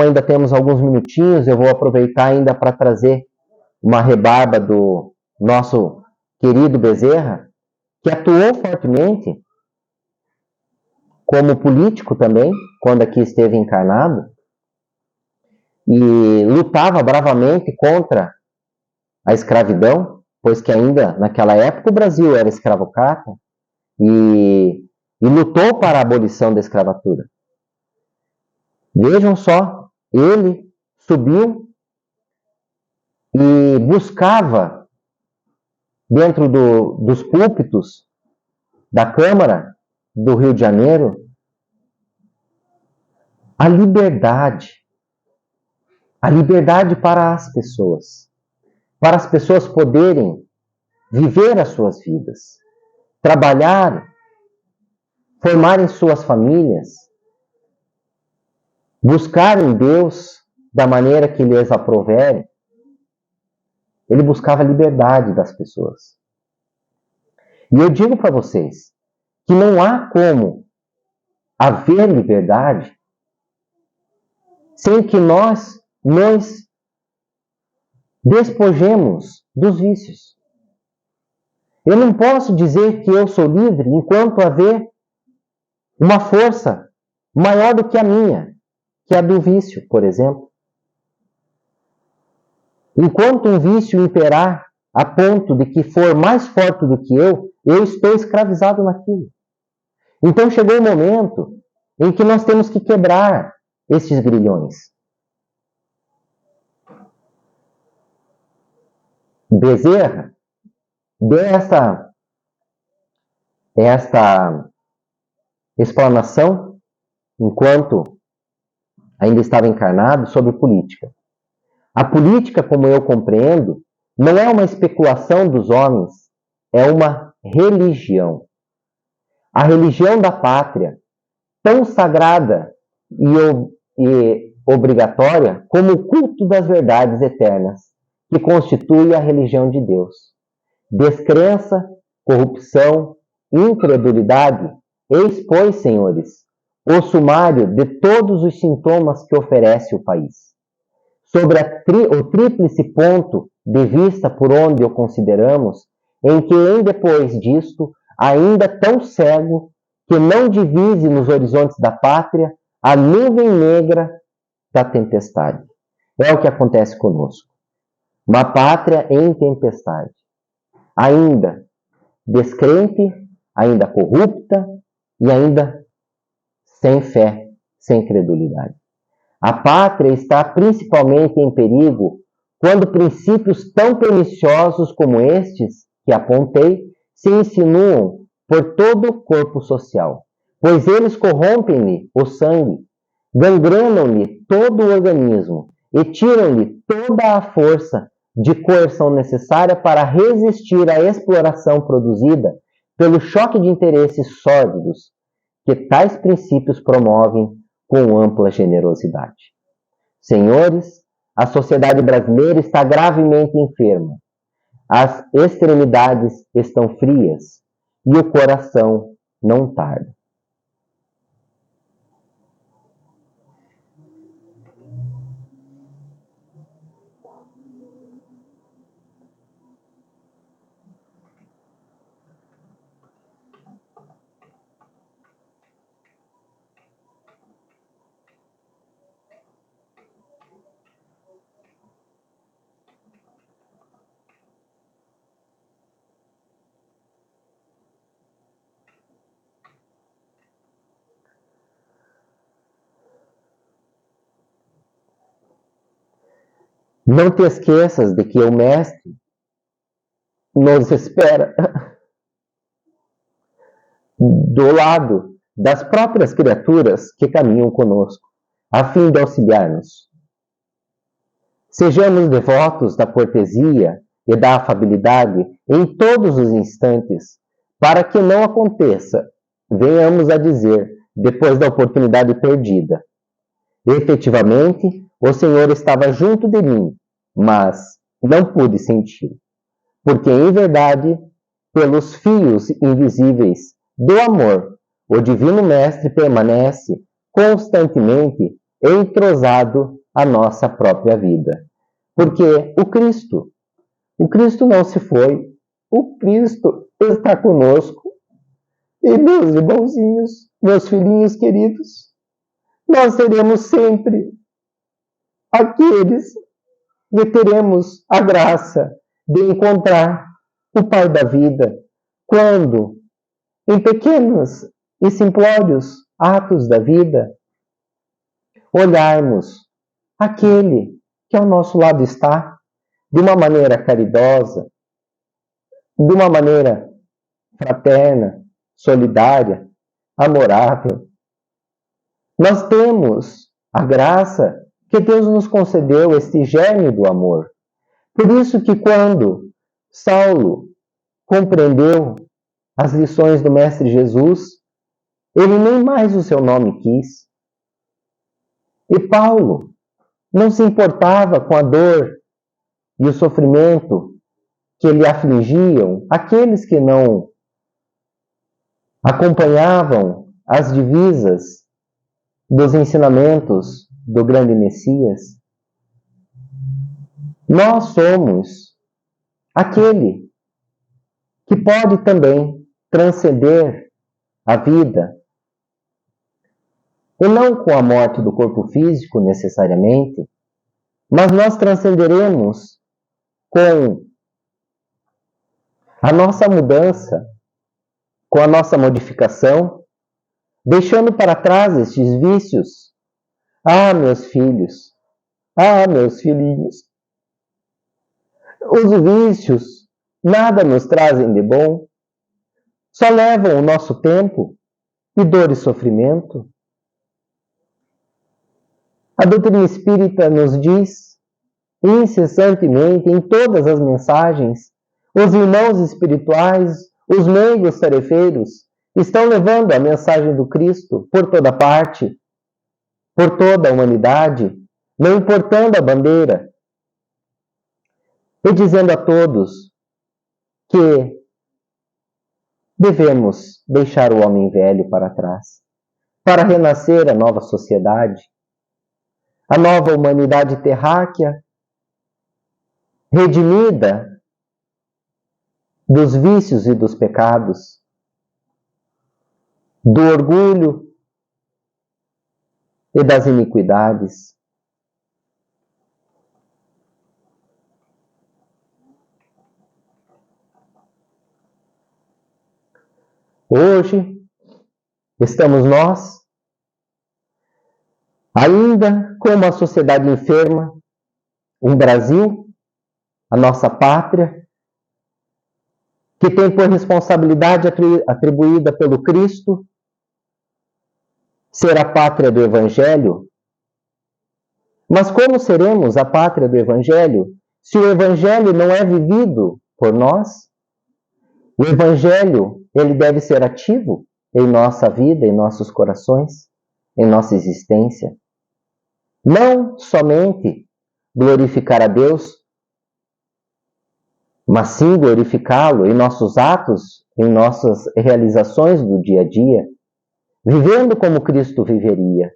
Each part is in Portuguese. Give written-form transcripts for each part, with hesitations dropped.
ainda temos alguns minutinhos, eu vou aproveitar ainda para trazer uma rebarba do nosso querido Bezerra, que atuou fortemente como político também, quando aqui esteve encarnado, e lutava bravamente contra a escravidão, pois que ainda naquela época o Brasil era escravocrata, e lutou para a abolição da escravatura. Vejam só, ele subiu e buscava, dentro dos púlpitos da Câmara do Rio de Janeiro, a liberdade para as pessoas poderem viver as suas vidas, trabalhar, formarem suas famílias, buscarem Deus da maneira que lhes aprouver. Ele buscava a liberdade das pessoas. E eu digo para vocês que não há como haver liberdade sem que nós nos despojemos dos vícios. Eu não posso dizer que eu sou livre enquanto haver uma força maior do que a minha, que é a do vício, por exemplo. Enquanto um vício imperar a ponto de que for mais forte do que eu estou escravizado naquilo. Então chegou o momento em que nós temos que quebrar esses grilhões. Bezerra deu esta explanação, enquanto ainda estava encarnado, sobre política. A política, como eu compreendo, não é uma especulação dos homens, é uma religião. A religião da pátria, tão sagrada e obrigatória como o culto das verdades eternas, que constitui a religião de Deus. Descrença, corrupção, incredulidade, eis, pois, senhores, o sumário de todos os sintomas que oferece o país. Sobre o tríplice ponto de vista por onde o consideramos, em que em depois disto, ainda tão cego, que não divise nos horizontes da pátria a nuvem negra da tempestade. É o que acontece conosco. Uma pátria em tempestade. Ainda descrente, ainda corrupta e ainda sem fé, sem credulidade. A pátria está principalmente em perigo quando princípios tão perniciosos como estes que apontei se insinuam por todo o corpo social, pois eles corrompem-lhe o sangue, gangrenam-lhe todo o organismo e tiram-lhe toda a força de coerção necessária para resistir à exploração produzida pelo choque de interesses sórdidos que tais princípios promovem com ampla generosidade. Senhores, a sociedade brasileira está gravemente enferma. As extremidades estão frias e o coração não tarda. Não te esqueças de que o Mestre nos espera do lado das próprias criaturas que caminham conosco, a fim de auxiliar-nos. Sejamos devotos da cortesia e da afabilidade em todos os instantes, para que não aconteça, venhamos a dizer, depois da oportunidade perdida: efetivamente, o Senhor estava junto de mim, mas não pude sentir, porque em verdade, pelos fios invisíveis do amor, o Divino Mestre permanece constantemente entrosado à nossa própria vida. Porque o Cristo não se foi, o Cristo está conosco. E meus irmãozinhos, meus filhinhos queridos, nós seremos sempre aqueles que teremos a graça de encontrar o Pai da vida quando, em pequenos e simplórios atos da vida, olharmos aquele que ao nosso lado está de uma maneira caridosa, de uma maneira fraterna, solidária, amorável. Nós temos a graça que Deus nos concedeu, este gênio do amor. Por isso que quando Saulo compreendeu as lições do Mestre Jesus, ele nem mais o seu nome quis. E Paulo não se importava com a dor e o sofrimento que lhe afligiam aqueles que não acompanhavam as divisas dos ensinamentos do grande Messias. Nós somos aquele que pode também transcender a vida, e não com a morte do corpo físico necessariamente, mas nós transcenderemos com a nossa mudança, com a nossa modificação, deixando para trás estes vícios. Ah, meus filhos, ah, meus filhinhos, os vícios nada nos trazem de bom, só levam o nosso tempo e dor e sofrimento. A doutrina espírita nos diz, incessantemente, em todas as mensagens, os irmãos espirituais, os meigos tarefeiros, estão levando a mensagem do Cristo por toda parte, por toda a humanidade, não importando a bandeira, e dizendo a todos que devemos deixar o homem velho para trás, para renascer a nova sociedade, a nova humanidade terráquea, redimida dos vícios e dos pecados, do orgulho e das iniquidades. Hoje, estamos nós, ainda com uma sociedade enferma, um Brasil, a nossa pátria, que tem por responsabilidade atribuída pelo Cristo ser a pátria do Evangelho. Mas como seremos a pátria do Evangelho se o Evangelho não é vivido por nós? O Evangelho, ele deve ser ativo em nossa vida, em nossos corações, em nossa existência. Não somente glorificar a Deus, mas sim glorificá-lo em nossos atos, em nossas realizações do dia a dia, vivendo como Cristo viveria.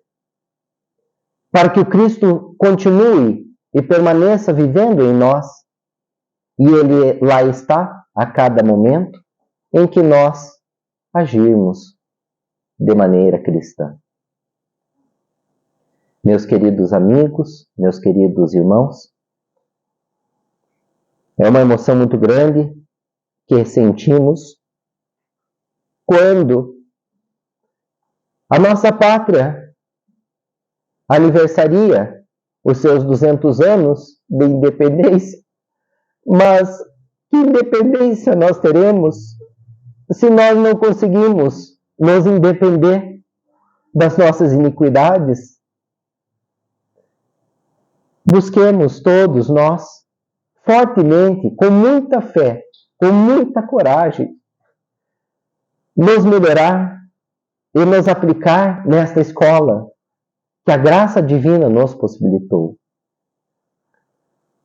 Para que o Cristo continue e permaneça vivendo em nós, e Ele lá está a cada momento em que nós agirmos de maneira cristã. Meus queridos amigos, meus queridos irmãos, é uma emoção muito grande que sentimos quando a nossa pátria aniversaria os seus 200 anos de independência. Mas que independência nós teremos se nós não conseguimos nos independer das nossas iniquidades? Busquemos todos nós, fortemente, com muita fé, com muita coragem, nos melhorar e nos aplicar nesta escola que a graça divina nos possibilitou.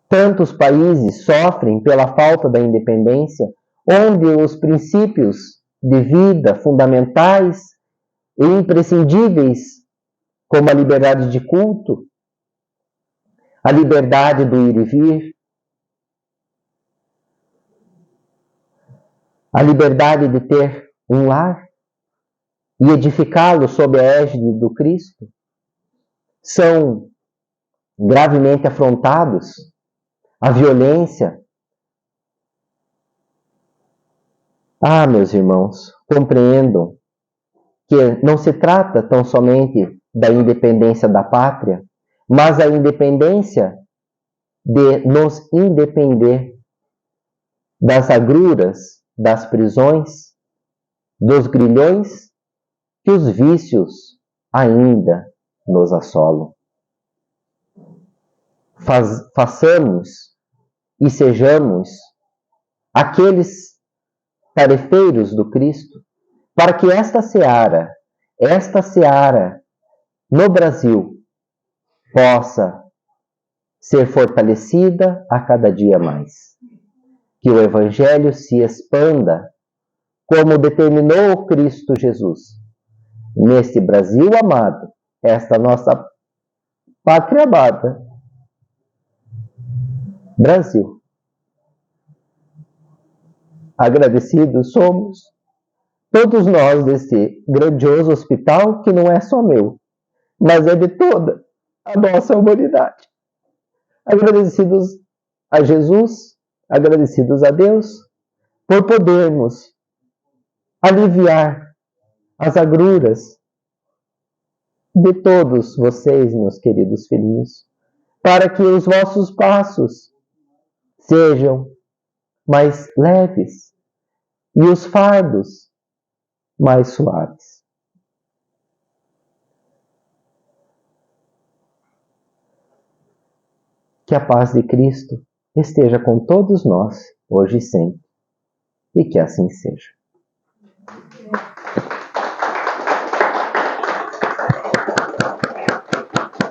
Tantos países sofrem pela falta da independência, onde os princípios de vida fundamentais e imprescindíveis como a liberdade de culto, a liberdade do ir e vir, a liberdade de ter um lar e edificá-lo sob a égide do Cristo, são gravemente afrontados. A violência. Meus irmãos, compreendam que não se trata tão somente da independência da pátria, mas a independência de nos independer das agruras, das prisões, dos grilhões que os vícios ainda nos assolam. Façamos e sejamos aqueles tarefeiros do Cristo, para que esta seara no Brasil, possa ser fortalecida a cada dia mais. Que o Evangelho se expanda, como determinou Cristo Jesus, neste Brasil amado, esta nossa pátria amada, Brasil. Agradecidos somos todos nós desse grandioso hospital que não é só meu, mas é de toda a nossa humanidade. Agradecidos a Jesus, agradecidos a Deus, por podermos aliviar as agruras de todos vocês, meus queridos filhinhos, para que os vossos passos sejam mais leves e os fardos mais suaves. Que a paz de Cristo esteja com todos nós, hoje e sempre, e que assim seja.